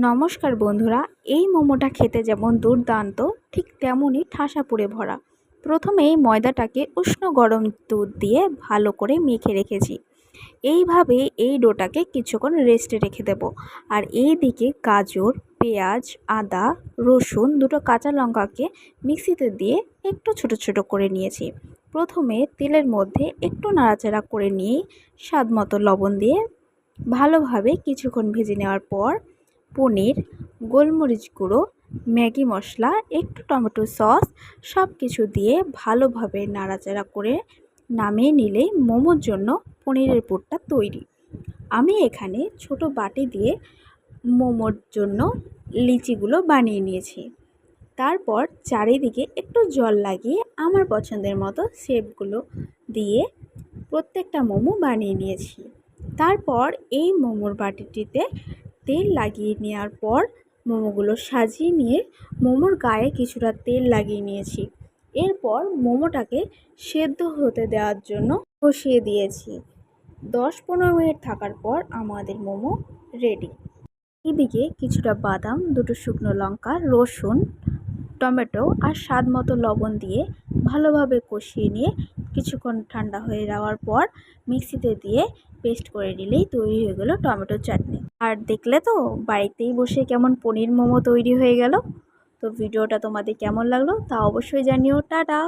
নমস্কার বন্ধুরা, এই মোমোটা খেতে যেমন দুর্দান্ত ঠিক তেমনই ঠাসা পুরে ভরা। প্রথমেই ময়দাটাকে উষ্ণ গরম দুধ দিয়ে ভালো করে মেখে রেখেছি। এইভাবে এই ডোটাকে কিছুক্ষণ রেস্টে রেখে দেব। আর এই দিকে গাজর, পেঁয়াজ, আদা, রসুন, দুটো কাঁচা লঙ্কাকে মিক্সিতে দিয়ে একটু ছোট ছোট করে নিয়েছি। প্রথমে তেলের মধ্যে একটু নাড়াচাড়া করে নিয়ে স্বাদ মতো লবণ দিয়ে ভালোভাবে কিছুক্ষণ ভেজে নেওয়ার পর পনির, গোলমরিচ গুঁড়ো, ম্যাগি মশলা, একটু টমেটো সস সব কিছু দিয়ে ভালোভাবে নাড়াচাড়া করে নামিয়ে নিলেই মোমোর জন্য পনিরের পুরটা তৈরি। আমি এখানে ছোট বাটি দিয়ে মোমোর জন্য লিচিগুলো বানিয়ে নিয়েছি। তারপর চারিদিকে একটু জল লাগিয়ে আমার পছন্দের মতো শেপগুলো দিয়ে প্রত্যেকটা মোমো বানিয়ে নিয়েছি। তারপর এই মোমোর বাটিটিতে তেল লাগিয়ে নেওয়ার পর মোমোগুলো সাজিয়ে নিয়ে মোমোর গায়ে কিছুটা তেল লাগিয়ে নিয়েছি। এরপর মোমোটাকে সেদ্ধ হতে দেওয়ার জন্য বসিয়ে দিয়েছি। 10-15 মিনিট থাকার পর আমাদের মোমো রেডি। এদিকে কিছুটা বাদাম, দুটো শুকনো লঙ্কা, রসুন, টমেটো আর স্বাদ মতো লবণ দিয়ে ভালোভাবে কষিয়ে নিয়ে কিছুক্ষণ ঠান্ডা হয়ে যাওয়ার পর মিক্সিতে দিয়ে পেস্ট করে নিলেই তৈরি হয়ে গেল টমেটো চাটনি। আর দেখলে তো বাড়িতেই বসে কেমন পনির মোমো তৈরি হয়ে গেল। তো ভিডিওটা তোমাদের কেমন লাগলো তা অবশ্যই জানিও। টাটা।